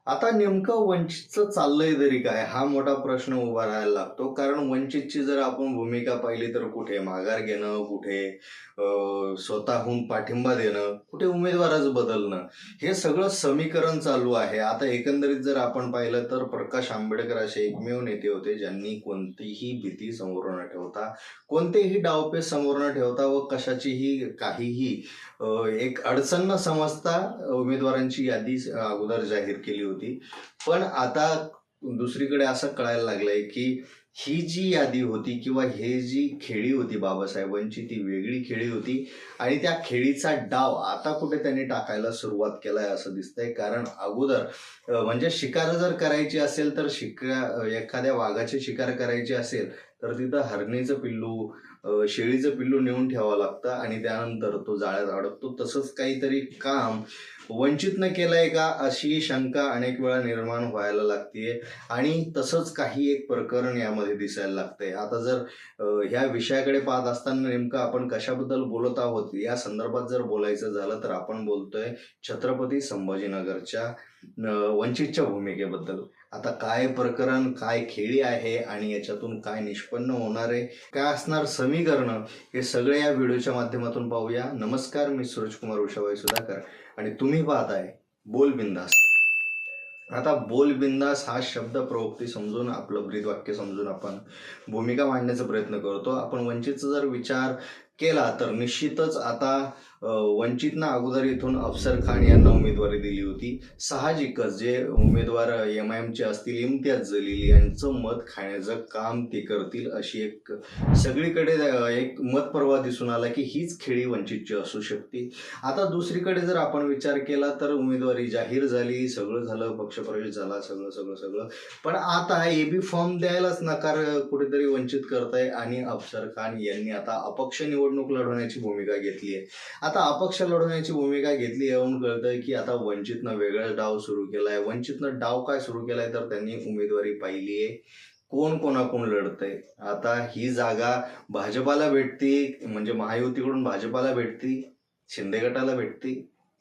आता नेमकं वंचितचं चाललंय तरी काय हा मोठा प्रश्न उभा राहायला लागतो. कारण वंचितची जर आपण भूमिका पाहिली तर कुठे माघार घेणं, कुठे स्वतःहून पाठिंबा देणं, कुठे उमेदवारच बदलणं, हे सगळं समीकरण चालू आहे. आता एकंदरीत जर आपण पाहिलं तर प्रकाश आंबेडकर असे एकमेव नेते होते ज्यांनी कोणतीही भीती समोर न ठेवता, कोणतेही डावपेच समोर न ठेवता व कशाचीही काहीही एक अडचण न समजता उमेदवारांची यादी अगोदर जाहीर केली होती. पण आता दुसरीकडे असं कळायला लागलंय की ही जी यादी होती किंवा हे जी खेळी होती बाबासाहेबांची, ती वेगळी खेळी होती आणि त्या खेळीचा डाव आता कुठे त्यांनी टाकायला सुरुवात केलाय असं दिसतंय. कारण अगोदर म्हणजे शिकार जर करायची असेल तर एखाद्या वाघाची शिकार करायची असेल तर तिथं हरणीचं पिल्लू, शेळीचं पिल्लू नेऊन ठेवावं लागतं आणि त्यानंतर तो जाळ्यात अडकतो. तसंच काहीतरी काम वंचितनं केलंय का अशी शंका अनेक वेळा निर्माण व्हायला लागतीये आणि तसंच काही एक प्रकरण यामध्ये दिसायला लागतंय. आता जर ह्या विषयाकडे पाहत असताना नेमकं आपण कशाबद्दल बोलत आहोत या संदर्भात जर बोलायचं झालं तर आपण बोलतोय छत्रपती संभाजीनगरच्या वंचितच्या भूमिकेबद्दल. आता काय प्रकरण, काय खेळी आहे आणि याच्यातून काय निष्पन्न होणार आहे, काय असणार समीकरण, हे सगळे या व्हिडिओच्या माध्यमातून पाहूया. नमस्कार, मी सूरजकुमार उषाबाई सुधाकर आणि तुम्ही पाहताय बोल बिंदास. आता बोल बिंदास हा शब्द प्रवृत्ती समजून, आपलं ब्रीदवाक्य समजून आपण भूमिका मांडण्याचा प्रयत्न करतो. आपण वंचितचा जर विचार केला तर निश्चितच आता वंचितनं अगोदर इथून अफसर खान यांना उमेदवारी दिली होती. साहजिकच जे उमेदवार MIMचे असतील, इम्तियाज जलील यांचं मत खाण्याचं काम ते करतील अशी एक सगळीकडे एक मतप्रवाह दिसून आला की हीच खेळी वंचितची असू शकते. आता दुसरीकडे जर आपण विचार केला तर उमेदवारी जाहीर झाली, सगळं झालं, पक्षप्रवेश झाला, सगळं सगळं सगळं पण आता AB फॉर्म द्यायलाच नकार कुठेतरी वंचित करताय आणि अफसर खान यांनी आता अपक्ष निवडणूक लढवण्याची भूमिका घेतली आहे. आता अपक्ष लढवण्याची भूमिका घेतली यावरून कळतंय की आता वंचितनं वेगळाच डाव सुरू केलाय. वंचितनं डाव काय सुरू केलाय तर त्यांनी उमेदवारी पाहिली आहे, कोण कोणाकोण लढतंय. आता ही जागा भाजपाला भेटती, म्हणजे महायुतीकडून भाजपाला भेटती, शिंदे गटाला भेटती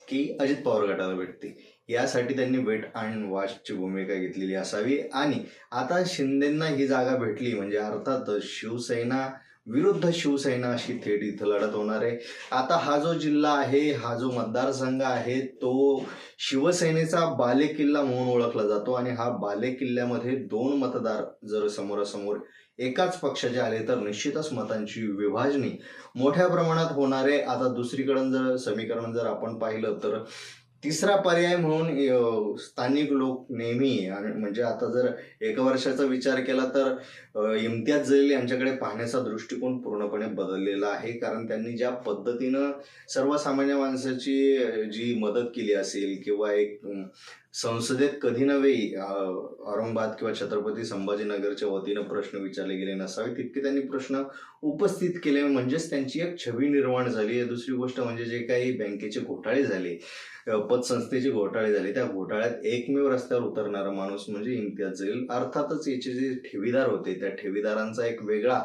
की अजित पवार गटाला भेटती, यासाठी त्यांनी वेट अँड वॉचची भूमिका घेतलेली असावी. आणि आता शिंदेंना ही जागा भेटली म्हणजे अर्थातच शिवसेना विरुद्ध शिवसेना अशी थेट इथं लढत होणार आहे. आता हा जो जिल्हा आहे, हा जो मतदारसंघ आहे, तो शिवसेनेचा बालेकिल्ला म्हणून ओळखला जातो आणि हा बालेकिल्ल्यामध्ये 2 मतदार जर समोरासमोर एकाच पक्षाचे आले तर निश्चितच मतांची विभाजनी मोठ्या प्रमाणात होणार आहे. आता दुसरीकडून जर समीकरण जर आपण पाहिलं तर तिसरा पर्याय म्हणून स्थानिक लोक नेहमी, आणि म्हणजे आता जर 1 वर्षाचा विचार केला तर इम्तियाज जलील यांच्याकडे पाहण्याचा दृष्टिकोन पूर्णपणे बदललेला आहे. कारण त्यांनी ज्या पद्धतीनं सर्वसामान्य माणसाची जी मदत केली असेल किंवा एक संसदेत कधी नव्हे औरंगाबाद किंवा छत्रपती संभाजीनगरच्या वतीनं प्रश्न विचारले गेले नसावे तितके त्यांनी प्रश्न उपस्थित केले, म्हणजेच त्यांची एक छबी निर्माण झाली. दुसरी गोष्ट म्हणजे जे काही बँकेचे घोटाळे झाले, पतसंस्थेचे घोटाळे झाले, त्या घोटाळ्यात एकमेव रस्त्यावर उतरणारा माणूस म्हणजे इम्तियाज जलील. अर्थातच याचे जे ठेवीदार होते त्या ठेवीदारांचा एक वेगळा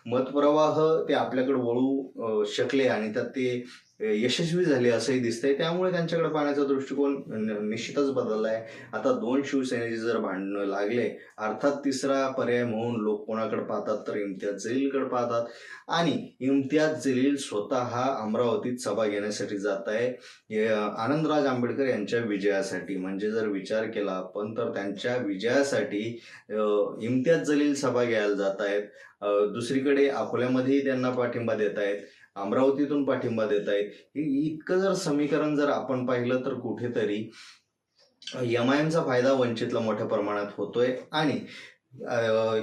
मतप्रवाह ते आपल्याकडे वळू शकले आणि त्यात ते यशस्वी झाले असंही दिसतंय. त्यामुळे त्यांच्याकडे पाहण्याचा दृष्टिकोन निश्चितच बदलला आहे. आता 2 शिवसेनेचे जर भांडणं लागले, अर्थात तिसरा पर्याय म्हणून लोक कोणाकडे पाहतात तर इम्तियाज जलीलकडे पाहतात आणि इम्तियाज जलील स्वतः अमरावतीत सभा घेण्यासाठी जात आहे आनंदराज आंबेडकर यांच्या विजयासाठी. म्हणजे जर विचार केला आपण तर त्यांच्या विजयासाठी इम्तियाज जलील सभा घ्यायला जात आहेत. दुसरीकडे अकोल्यामध्येही त्यांना पाठिंबा देत आहेत, अमरावतीतून पाठिंबा देत आहेत. इतकं जर समीकरण जर आपण पाहिलं तर कुठेतरी MIMचा फायदा वंचितला मोठ्या प्रमाणात होतोय आणि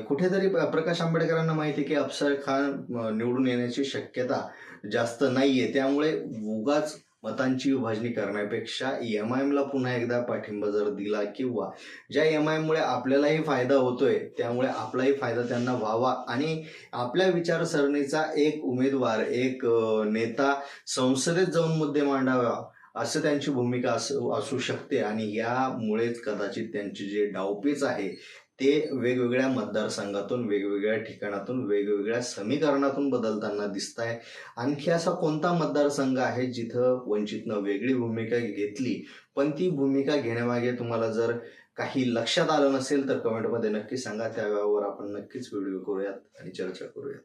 कुठेतरी प्रकाश आंबेडकरांना माहिती आहे की अफसर खान निवडून येण्याची शक्यता जास्त नाहीये. त्यामुळे उगाच मतांची विभाजणी करण्यापेक्षा MIMला पुन्हा एकदा पाठिंबा जर दिला किंवा ज्या MIMमुळे आपल्यालाही फायदा होतोय त्यामुळे आपलाही फायदा त्यांना व्हावा आणि आपल्या विचारसरणीचा एक उमेदवार, एक नेता संसदेत जाऊन मुद्दे मांडावा असं त्यांची भूमिका असू शकते. आणि यामुळेच कदाचित त्यांचे जे डावपेच आहे ते वेगवेगळ्या मतदारसंघातून, वेगवेगळ्या ठिकाणातून, वेगवेगळ्या समीकरणातून बदलताना दिसत आहे. आणखी असा कोणता मतदारसंघ आहे जिथं वंचितनं वेगळी भूमिका घेतली पण ती भूमिका घेण्यामागे तुम्हाला जर काही लक्षात आलं नसेल तर कमेंटमध्ये नक्की सांगा. त्यावर आपण नक्कीच व्हिडिओ करूयात आणि चर्चा करूयात.